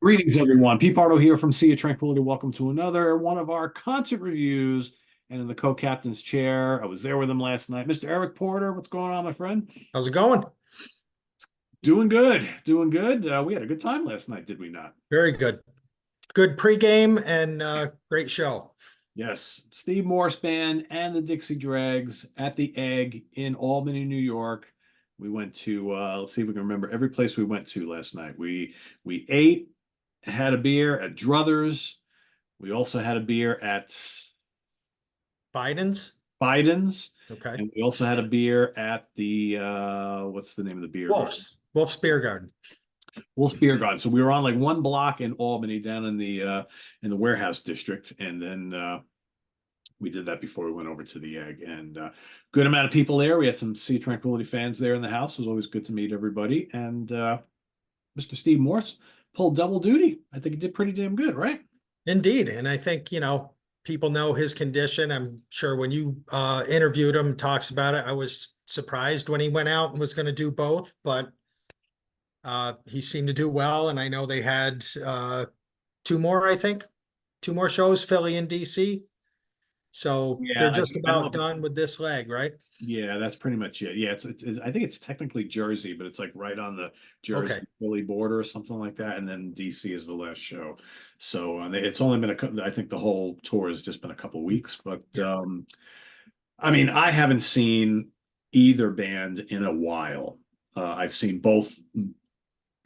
Greetings, everyone. P. Pardo here from Sea of Tranquility. Welcome to another one of our concert reviews. And in the co-captain's chair, I was there with him last night. Mr. Eric Porter, what's going on, my friend? How's it going? Doing good, doing good. We had a good time last night, did we not? Very good. Good pregame and great show. Yes, Steve Morse Band and the Dixie Dregs at the Egg in Albany, New York. We went to let's see if we can remember every place we went to last night. We ate, had a beer at Druthers. We also had a beer at Biden's. Biden's, Okay. and we also had a beer at the what's the name of the beer garden? Wolf's Beer Garden. Wolf's Beer Garden. So we were on like one block in Albany down in the warehouse district, and then we did that before we went over to the Egg. And good amount of people there. We had some Sea Tranquility fans there in the house. It was always good to meet everybody. And Mr. Steve Morse pulled double duty. I think he did pretty damn good, right? Indeed. And I think, people know his condition. I'm sure when you interviewed him, talks about it, I was surprised when he went out and was going to do both, but he seemed to do well. And I know they had two more, I think, two more shows, Philly and DC. So Yeah, they're just about done with this leg, right? Yeah, that's pretty much it. Yeah, it's I think it's technically Jersey, but it's like right on the Jersey Philly border or something like that. And then DC is the last show. So it's only been I think the whole tour has just been a couple weeks. But I mean, I haven't seen either band in a while. I've seen both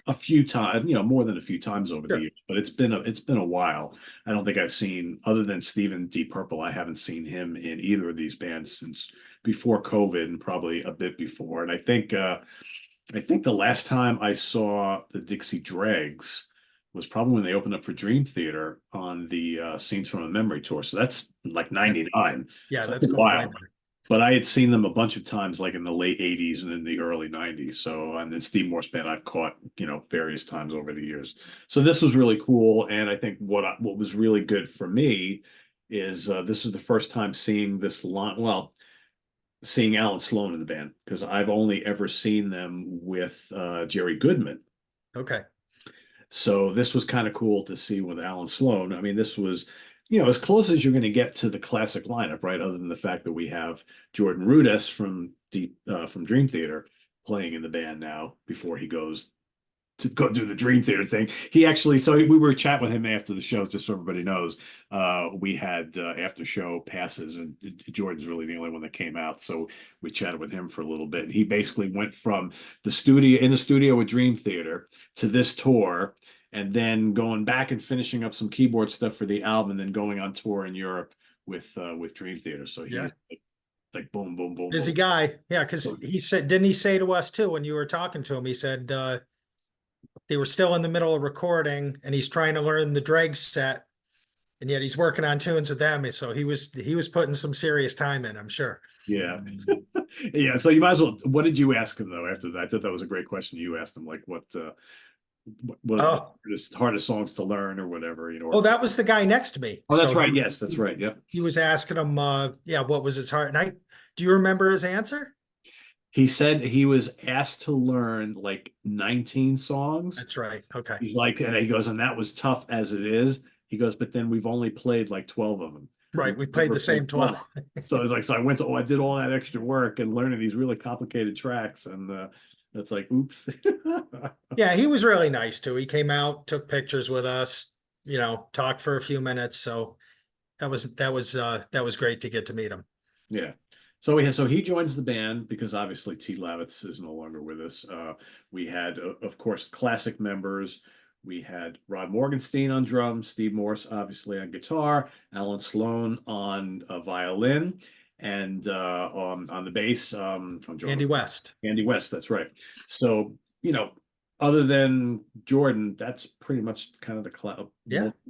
a few times, more than a few times over the years, but it's been a while. I don't think I've seen, other than Steven Deep Purple, I haven't seen him in either of these bands since before COVID and probably a bit before. And I think the last time I saw the Dixie Dregs was probably when they opened up for Dream Theater on the Scenes from a Memory tour. So that's like 99. Yeah, so that's a while. But I had seen them a bunch of times, like in the late 80s and in the early 90s. So, and then Steve Morse Band I've caught, various times over the years. So this was really cool. And I think what was really good for me is this was the first time seeing this line. Well, seeing Alan Sloan in the band, because I've only ever seen them with Jerry Goodman. Okay. So this was kind of cool to see with Alan Sloan. I mean, this was, as close as you're going to get to the classic lineup, right? Other than the fact that we have Jordan Rudess from Dream Theater playing in the band now before he goes to go do the Dream Theater thing. He actually, so we were chatting with him after the shows, just so everybody knows. We had after show passes, and Jordan's really the only one that came out. So we chatted with him for a little bit. And he basically went from the studio with Dream Theater to this tour, and then going back and finishing up some keyboard stuff for the album, and then going on tour in Europe with Dream Theater. So he's like boom, boom, boom. Busy guy. Yeah, because didn't he say to us too when you were talking to him, he said they were still in the middle of recording and he's trying to learn the Dreg set, and yet he's working on tunes with them. And so he was putting some serious time in, I'm sure. Yeah. Yeah. So you might as well, what did you ask him though after that? I thought that was a great question. You asked him like what are the hardest songs to learn or whatever, Oh, that was the guy next to me. Oh, that's right. Yes, that's right. Yep. He was asking him, what was his heart? And do you remember his answer? He said he was asked to learn like 19 songs. That's right. Okay. He's like, and he goes, and that was tough as it is. He goes, but then we've only played like 12 of them. Right. We played the same 12. So it's like, so I did all that extra work and learning these really complicated tracks. And it's like, oops. Yeah, he was really nice too. He came out, took pictures with us, talked for a few minutes. So that was great to get to meet him. Yeah. So he joins the band because obviously T. Lavitz is no longer with us. We had, of course, classic members. We had Rod Morgenstein on drums, Steve Morse obviously on guitar, Alan Sloan on violin, and on the bass, Andy West. Andy West, that's right. So other than Jordan, that's pretty much kind of the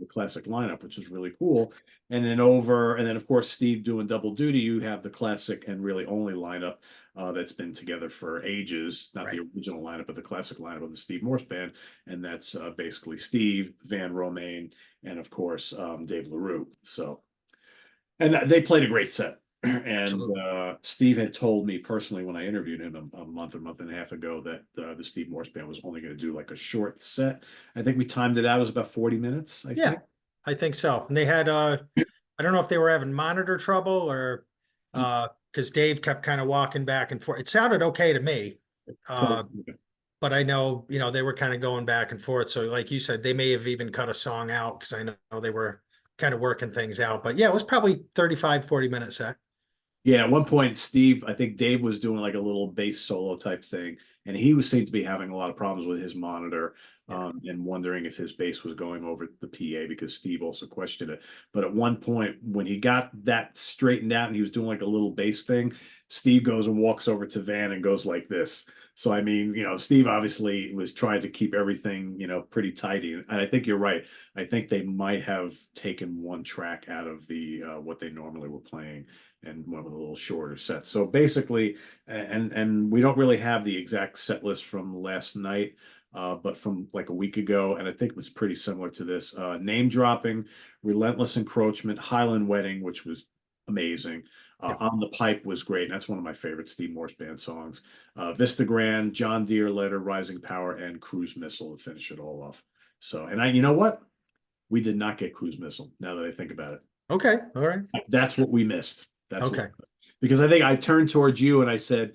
classic lineup, which is really cool. And then of course Steve doing double duty. You have the classic and really only lineup that's been together for ages, not the original lineup, but the classic lineup of the Steve Morse Band, and that's basically Steve, Van Romain, and of course Dave LaRue. So, and they played a great set. And Absolutely. Steve had told me personally when I interviewed him a month and a half ago that the Steve Morse band was only going to do like a short set. I think we timed it out. It was about 40 minutes, I Yeah, think. I think so. And they had I don't know if they were having monitor trouble or because Dave kept kind of walking back and forth. It sounded okay to me. Uh Totally. but I know, they were kind of going back and forth. So like you said, they may have even cut a song out because I know they were kind of working things out. But yeah, it was probably 35, 40 minute set. Yeah, at one point, Steve, I think Dave was doing like a little bass solo type thing, and he was seemed to be having a lot of problems with his monitor, Yeah. and wondering if his bass was going over the PA because Steve also questioned it. But at one point, when he got that straightened out and he was doing like a little bass thing, Steve goes and walks over to Van and goes like this. So I mean, Steve obviously was trying to keep everything, pretty tidy. And I think you're right. I think they might have taken one track out of the what they normally were playing and went with a little shorter set. So basically, and we don't really have the exact set list from last night, but from like a week ago, and I think it was pretty similar to this. Name dropping, Relentless Encroachment, Highland Wedding, which was amazing. Yeah. On the Pipe was great. And that's one of my favorite Steve Morse band songs. Vista Grand, John Deere Letter, Rising Power, and Cruise Missile to finish it all off. So, and you know what? We did not get Cruise Missile. Now that I think about it, Okay. All right. that's what we missed. That's what, Okay. because I think I turned towards you and I said,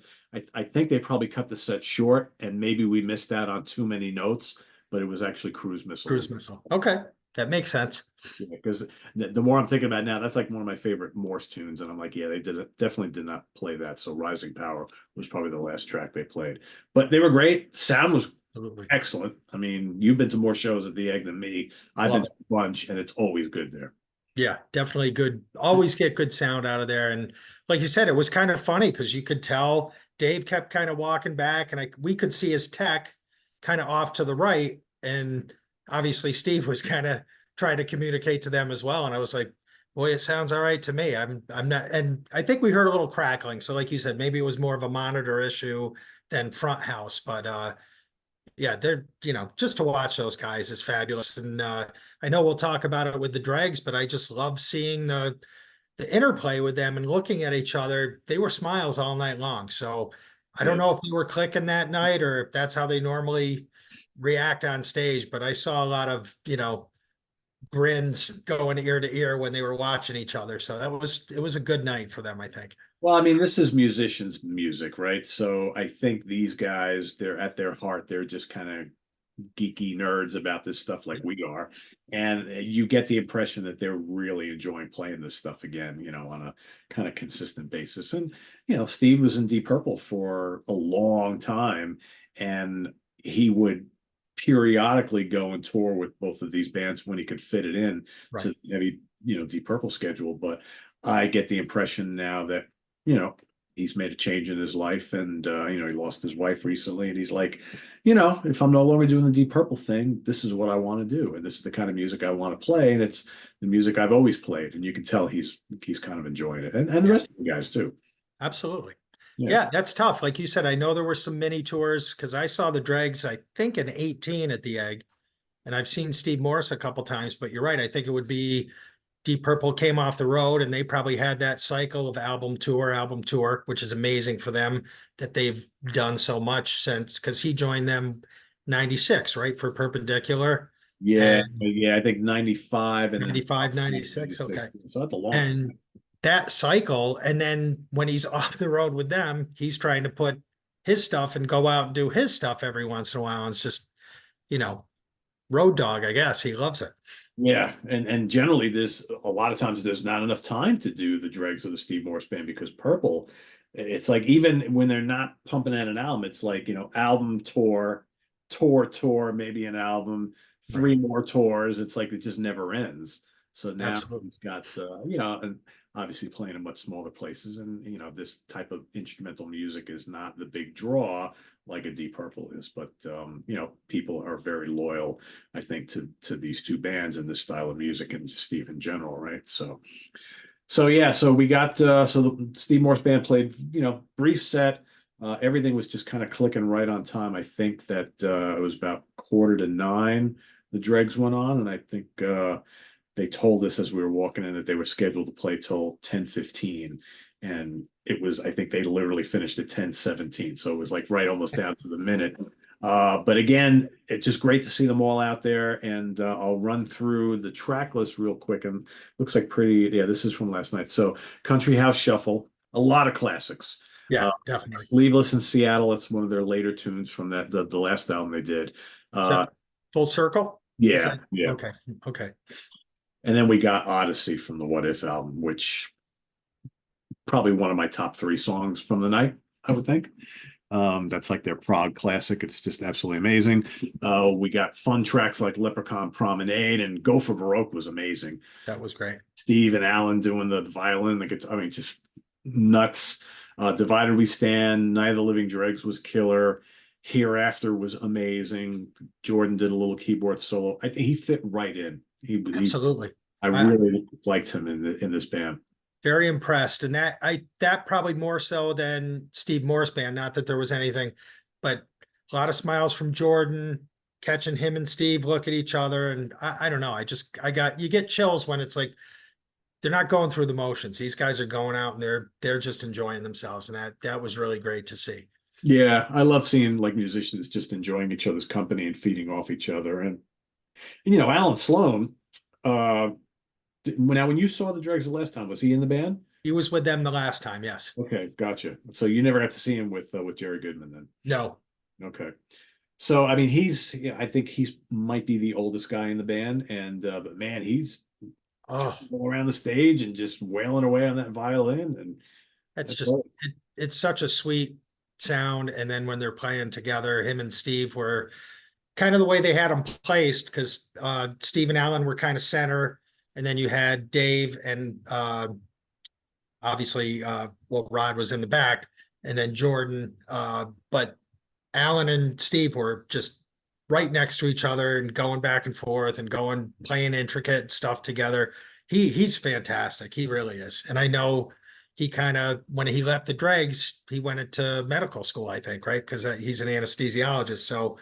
I think they probably cut the set short and maybe we missed out on too many notes, but it was actually Cruise Missile. Cruise missile. Okay. That makes sense. Yeah, because the more I'm thinking about it now, that's like one of my favorite Morse tunes, and I'm like, yeah, they definitely did not play that. So Rising Power was probably the last track they played, but they were great. Sound was Absolutely. excellent. I mean, you've been to more shows at the Egg than me. I've been Love to it. a bunch, and it's always good there. Yeah, definitely good. Always get good sound out of there. And like you said, it was kind of funny because you could tell Dave kept kind of walking back and we could see his tech kind of off to the right. And obviously Steve was kind of trying to communicate to them as well. And I was like, boy, it sounds all right to me. I'm not, and I think we heard a little crackling. So like you said, maybe it was more of a monitor issue than front house, but yeah, they're, just to watch those guys is fabulous. And I know we'll talk about it with the Dregs, but I just love seeing the interplay with them and looking at each other. They were smiles all night long. So I don't Yeah. know if they were clicking that night or if that's how they normally react on stage, but I saw a lot of, grins going ear to ear when they were watching each other. So it was a good night for them, I think. Well, I mean, this is musicians' music, right? So I think these guys, they're at their heart, they're just kind of geeky nerds about this stuff like we are. And you get the impression that they're really enjoying playing this stuff again, on a kind of consistent basis. And, Steve was in Deep Purple for a long time, and he would periodically go and tour with both of these bands when he could fit it in Right. to the heavy, Deep Purple schedule. But I get the impression now that, you know, he's made a change in his life and he lost his wife recently and he's like, if I'm no longer doing the Deep Purple thing, this is what I want to do and this is the kind of music I want to play and it's the music I've always played and you can tell he's kind of enjoying it and the Yeah, rest of the guys too. absolutely. Yeah. Yeah, that's tough. Like you said, I know there were some mini tours because I saw the Dregs, I think in 18 at the Egg, and I've seen Steve Morse a couple times, but you're right. I think it would be Deep Purple came off the road and they probably had that cycle of album tour, which is amazing for them that they've done so much since because he joined them 96, right? For Perpendicular Yeah, and yeah, I think 95 and then 95, 96. 96. Okay. So that's a long time. And that cycle, and then when he's off the road with them, he's trying to put his stuff and go out and do his stuff every once in a while. It's just, you know, road dog, I guess. He loves it. Yeah, and generally there's a lot of times there's not enough time to do the dregs of the Steve Morse band because Purple, it's like even when they're not pumping out an album, it's like, album tour, maybe an album, Right. three more tours. It's like it just never ends. So now Absolutely. he's got and obviously playing in much smaller places and this type of instrumental music is not the big draw like a Deep Purple is, but people are very loyal I think to these two bands and this style of music and Steve in general, right? So yeah, so we got so the Steve Morse band played, brief set. Everything was just kind of clicking right on time. I think that it was about 8:45 the dregs went on, and I think they told us as we were walking in that they were scheduled to play till 10:15. and it was, I think they literally finished at 10:17, so it was like right almost down to the minute. But again, it's just great to see them all out there, and I'll run through the track list real quick, and looks like pretty, yeah, this is from last night. So Country House Shuffle, a lot of classics. Yeah, Uh, definitely. Sleeveless in Seattle, it's one of their later tunes from the last album they did. Is Uh, that Full Circle? Is yeah, that yeah. okay? Okay. And then we got Odyssey from the What If album, which probably one of my top three songs from the night, I would think. That's like their prog classic. It's just absolutely amazing. We got fun tracks like Leprechaun Promenade, and Go for Baroque was amazing. That was great. Steve and Alan doing the violin, the guitar, I mean, just nuts. Divided We Stand, Night of the Living Dregs was killer. Hereafter was amazing. Jordan did a little keyboard solo. I think he fit right in. Absolutely. I really liked him in this band. Very impressed. And that probably more so than Steve Morse band. Not that there was anything, but a lot of smiles from Jordan, catching him and Steve look at each other. And I don't know. You get chills when it's like they're not going through the motions. These guys are going out and they're just enjoying themselves. And that was really great to see. Yeah, I love seeing like musicians just enjoying each other's company and feeding off each other. And you know, Alan Sloan, uh now when you saw the Dregs the last time, was he in the band? He was with them the last time, yes. Okay, gotcha. So you never got to see him with Jerry Goodman then. No. Okay. So I mean yeah, I think he's might be the oldest guy in the band, and but man, he's Oh, all around the stage and just wailing away on that violin, and that's that's just great. it's such a sweet sound. And then when they're playing together, him and Steve were kind of the way they had them placed, because Steve and Alan were kind of center, and then you had Dave and obviously well, Rod was in the back, and then Jordan. But Alan and Steve were just right next to each other and going back and forth and going playing intricate stuff together. He's fantastic. He really is. And I know he kind of, when he left the Dregs, he went into medical school, I think, right? Because he's an anesthesiologist. So,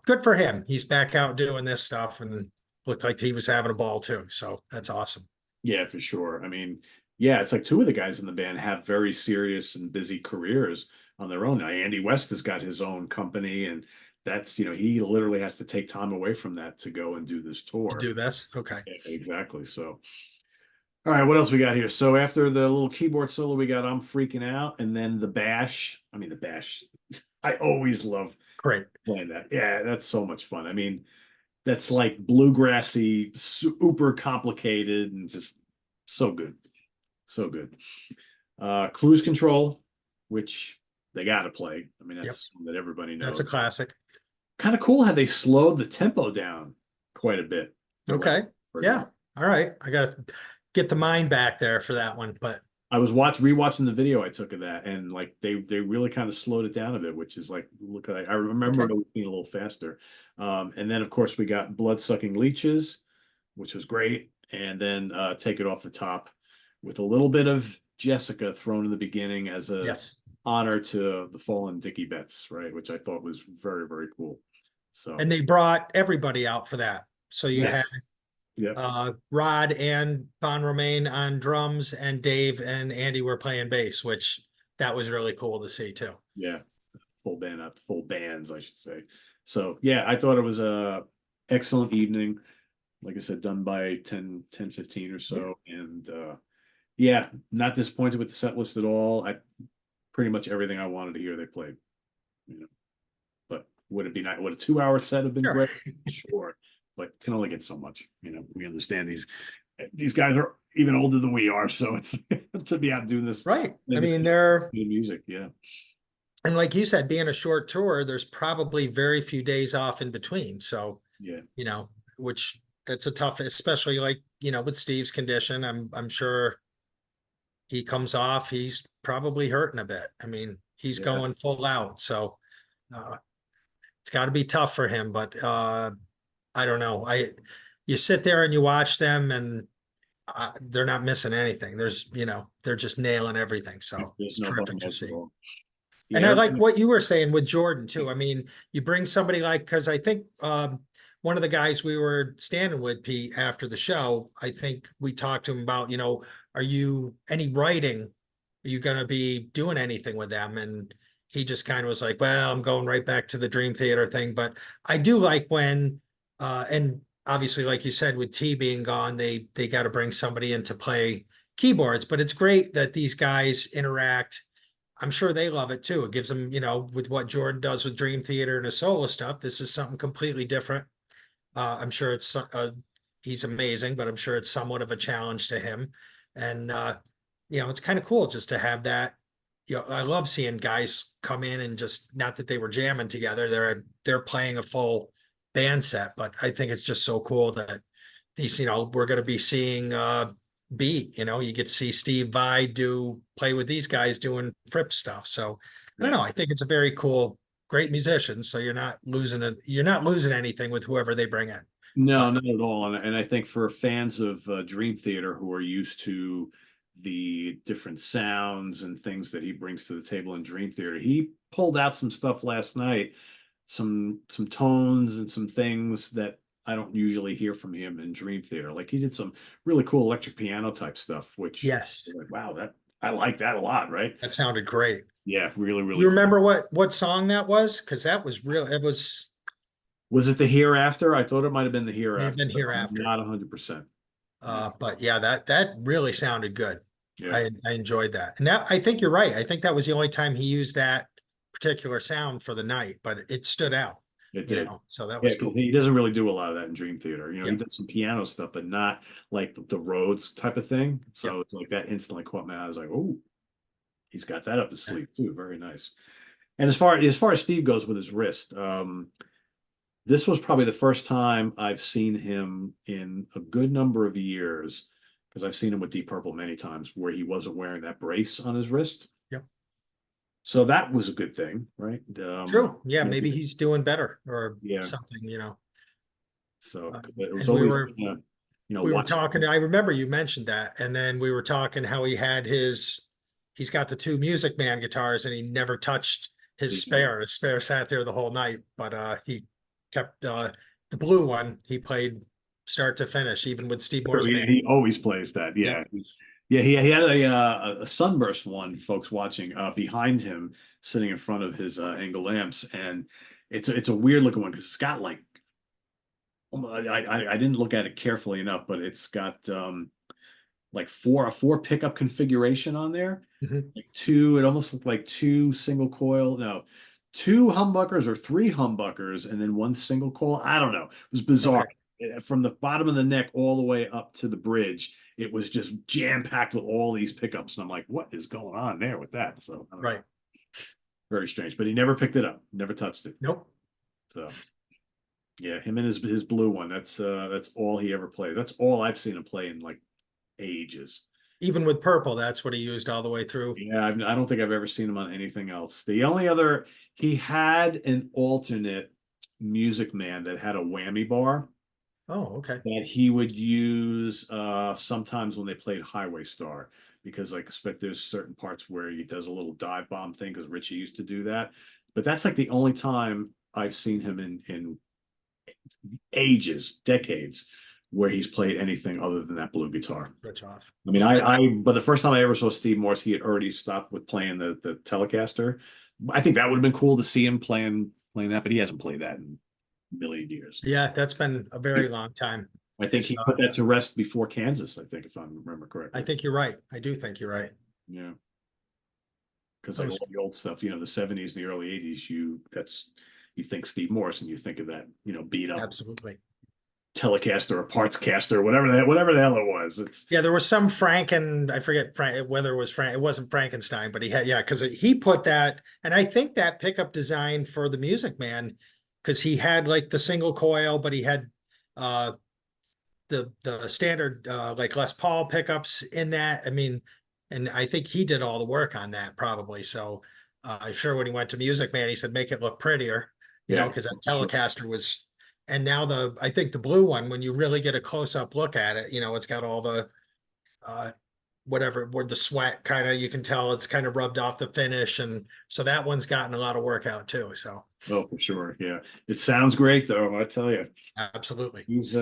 good for him. He's back out doing this stuff and looked like he was having a ball too. So that's awesome. Yeah, for sure. I mean, yeah, it's like two of the guys in the band have very serious and busy careers on their own. Now, Andy West has got his own company, and that's, he literally has to take time away from that to go and do this To tour. do this. Okay. Yeah, exactly. So, all right, what else we got here? So after the little keyboard solo, we got I'm Freaking Out, and then the bash. I mean, the bash. I always love Great. playing that. Yeah, that's so much fun. I mean, that's like bluegrassy, super complicated, and just so good. So good. Cruise Control, which they got to play. I mean, that's something that everybody knows. That's a classic. Kind of cool how they slowed the tempo down quite a bit. Okay. Yeah. All right. I got to get the mind back there for that one. But I was rewatching the video I took of that, and like they really kind of slowed it down a bit, which is like, look, I remember it being a little faster. And then of course we got Blood Sucking Leeches, which was great, and then Take It Off the Top with a little bit of Jessica thrown in the beginning as a honor to the fallen Dickie Betts, right? Which I thought was very, very cool. So, and they brought everybody out for that. So you had Rod and Bon Romain on drums, and Dave and Andy were playing bass, which that was really cool to see too. Yeah, full band, not full bands, I should say. So yeah, I thought it was a excellent evening. Like I said, done by 10:15 or so. And yeah, not disappointed with the set list at all. I pretty much everything I wanted to hear they played. But would it be nice? Would a 2-hour set have been great? Sure. But can only get so much. We understand these guys are even older than we are, so it's to be out doing this. Right. I mean, they're music, yeah. And like you said, being a short tour, there's probably very few days off in between. So, which that's a tough, especially like, with Steve's condition, I'm sure he comes off, he's probably hurting a bit. I mean, he's going full out. So it's got to be tough for him, but I don't know. You sit there and you watch them, and they're not missing anything. They're just nailing everything. So it's terrific to see. And I like what you were saying with Jordan too. I mean, you bring somebody like, because I think one of the guys we were standing with, Pete, after the show, I think we talked to him about, are you any writing? Are you going to be doing anything with them? And he just kind of was like, well, I'm going right back to the Dream Theater thing. But I do like when, and obviously, like you said, with T being gone, they got to bring somebody in to play keyboards. But it's great that these guys interact. I'm sure they love it too. It gives them, with what Jordan does with Dream Theater and his solo stuff, this is something completely different. I'm sure he's amazing, but I'm sure it's somewhat of a challenge to him. And it's kind of cool just to have that. I love seeing guys come in and just, not that they were jamming together, they're playing a full band set, but I think it's just so cool that these, we're going to be seeing B, you get to see Steve Vai play with these guys doing Fripp stuff. So I don't know. I think it's a very cool, great musicians. So you're not losing anything with whoever they bring in. No, But not at all. And I think for fans of Dream Theater who are used to the different sounds and things that he brings to the table in Dream Theater, he pulled out some stuff last night, some tones and some things that I don't usually hear from him in Dream Theater. Like he did some really cool electric piano type stuff, which yes, like, wow, that I like that a lot, right? that sounded great. Yeah, really, really You cool. remember what song that was? Because that was real. It Was it the Hereafter? I thought it might have been the may have Hereafter, been but I'm Hereafter. not 100%. Yeah, But yeah, that really sounded good. yeah, I enjoyed that. And that, I think you're right. I think that was the only time he used that particular sound for the night, but it stood out, it did. so that Yeah, was 'cause cool. he doesn't really do a lot of that in Dream Theater. Yeah. He does some piano stuff, but not like the Rhodes type of thing. Yeah. So it's like that instantly caught my eye. I was like, oh, he's got that up the Yeah. sleeve too. Very nice. And as far as Steve goes with his wrist, this was probably the first time I've seen him in a good number of years, because I've seen him with Deep Purple many times where he wasn't wearing that brace on his wrist. Yeah. So that was a good thing, right? True. Yeah. You know, Maybe he's doing better or yeah. something. So 'cause it was And we always, were watching. talking, I remember you mentioned that, and then we were talking how he's got the two Music Man guitars and he never touched his spare. His spare sat there the whole night, but he kept the blue one he played start to finish, even with Steve Moore's band. He always plays that. Yeah. Yeah. Yeah, he had a sunburst one, folks watching behind him, sitting in front of his angle lamps, and it's a weird looking one because it's got like I didn't look at it carefully enough, but it's got like a four pickup configuration on there. Mhm. Like two, it almost looked like two single coil, no, two humbuckers or three humbuckers, and then one single coil. I don't know. It was bizarre. Okay. From the bottom of the neck all the way up to the bridge, it was just jam packed with all these pickups. And I'm like, what is going on there with that? So I don't Right. know. Very strange. But he never picked it up, never touched it. Nope. So yeah, him and his blue one. That's all he ever played. That's all I've seen him play in like ages. Even with purple, that's what he used all the way through. Yeah, I don't think I've ever seen him on anything else. The only other, he had an alternate Music Man that had a whammy bar Oh, okay. that he would use sometimes when they played Highway Star, because like expect there's certain parts where he does a little dive bomb thing because Richie used to do that. But that's like the only time I've seen him in ages, decades, where he's played anything other than that blue guitar. Switch off. I mean, but the first time I ever saw Steve Morse, he had already stopped with playing the Telecaster. I think that would have been cool to see him playing that, but he hasn't played that in a million years. Yeah, that's been a very long time. I think he put that to rest before Kansas, I think, if I remember correctly. I think you're right. I do think you're right. Yeah. Because like all the old stuff, the 70s and the early 80s, you think Steve Morse and you think of that, beat up Absolutely. Telecaster or parts caster, whatever the hell it was. Yeah, there was some I forget whether it was it wasn't Frankenstein, but he had, because he put that, and I think that pickup design for the Music Man, because he had like the single coil, but he had the standard like Les Paul pickups in that. I mean, and I think he did all the work on that probably. So I'm sure when he went to Music Man, he said, make it look prettier, because that Telecaster was. And now I think the blue one, when you really get a close up look at it, it's got all the whatever, where the sweat kind of, you can tell it's kind of rubbed off the finish. And so that one's gotten a lot of work out too. So Oh, for sure. Yeah. It sounds great though, I tell you. absolutely. He's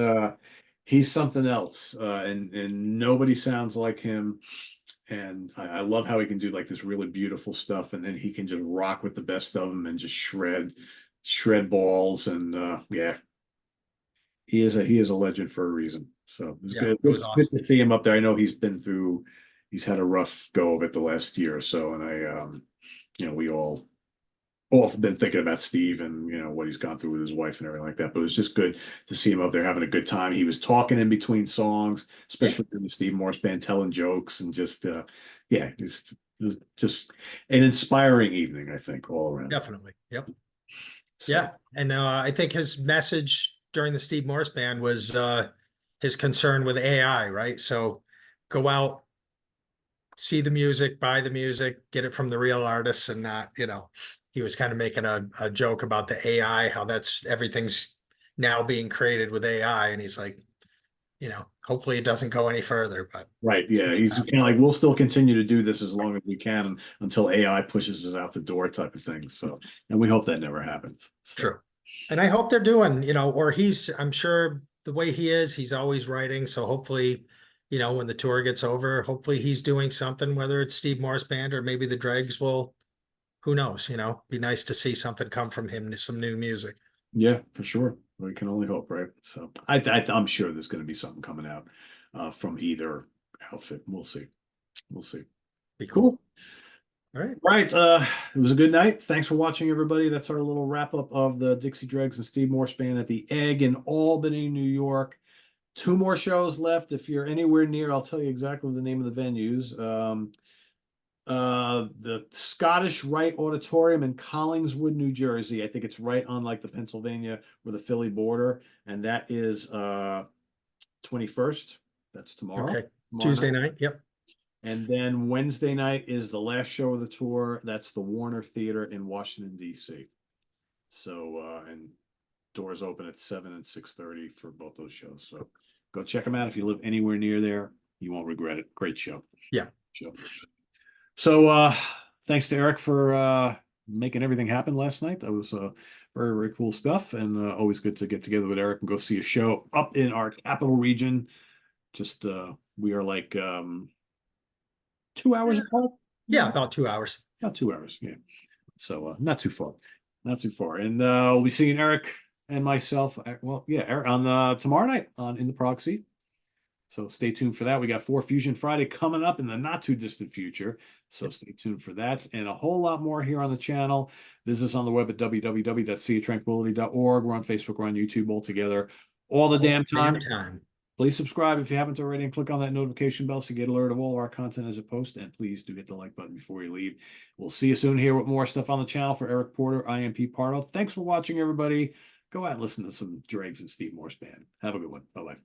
something else. And nobody sounds like him. And I love how he can do like this really beautiful stuff, and then he can just rock with the best of them and just shred balls. And yeah, he is a legend for a reason. So it's Yeah, good. it was It's good awesome. to see him up there. I know he's had a rough go of it the last year or so, and we all have been thinking about Steve and what he's gone through with his wife and everything like that. But it was just good to see him up there having a good time. He was talking in between songs, Yeah, especially in the Steve Morse band, telling jokes and just yeah, it was just an inspiring evening, I think, all around. definitely. Yep. So Yeah. And I think his message during the Steve Morse band was his concern with AI, right? So go out, see the music, buy the music, get it from the real artists, and not, he was kind of making a joke about the AI, how that's everything's now being created with AI. And he's like, hopefully it doesn't go any further, but right, yeah, he's kind of like, we'll still continue to do this as long as we can until AI pushes us out the door, type of thing. So, and we hope that never happens. So true. And I hope they're doing, or I'm sure the way he is, he's always writing. So hopefully, when the tour gets over, hopefully he's doing something, whether it's Steve Morse band or maybe the Dregs will, who knows, be nice to see something come from him, some new music. yeah, for sure. We can only hope, right? So I'm sure there's going to be something coming out from either outfit. We'll see. We'll see. Be cool. Cool. All right. Right. It was a good night. Thanks for watching, everybody. That's our little wrap up of the Dixie Dregs and Steve Morse band at the Egg in Albany, New York. 2 more shows left. If you're anywhere near, I'll tell you exactly the name of the venues. The Scottish Rite Auditorium in Collingswood, New Jersey. I think it's right on like the Pennsylvania or the Philly border, and that is 21st. That's tomorrow. Okay. Tomorrow Tuesday night. night. Yep. And then Wednesday night is the last show of the tour. That's the Warner Theater in Washington, D.C. So and doors open at 7 and 6:30 for both those shows. So go check them out if you live anywhere near there. You won't regret it. Great show. Yeah. Show. So thanks to Eric for making everything happen last night. That was very, very cool stuff, and always good to get together with Eric and go see a show up in our capital region. Just we are like 2 hours apart. Yeah. About 2 hours. About 2 hours, yeah. So not too far. Not too far. And we'll be seeing Eric and myself, well, yeah, Eric, on tomorrow night on In the Prog Seat. So stay tuned for that. We got 4 Fusion Friday coming up in the not too distant future. So stay tuned for that and a whole lot more here on the channel. Visit us on the web at www.seatranquility.org. We're on Facebook, we're on YouTube all together all the damn time. Please subscribe if you haven't already and click on that notification bell so you get alert of all of our content as it posts. And please do hit the like button before you leave. We'll see you soon here with more stuff on the channel. For Eric Porter, I am Pete Pardo. Thanks for watching, everybody. Go out and listen to some Dregs and Steve Morse band. Have a good one. Bye-bye.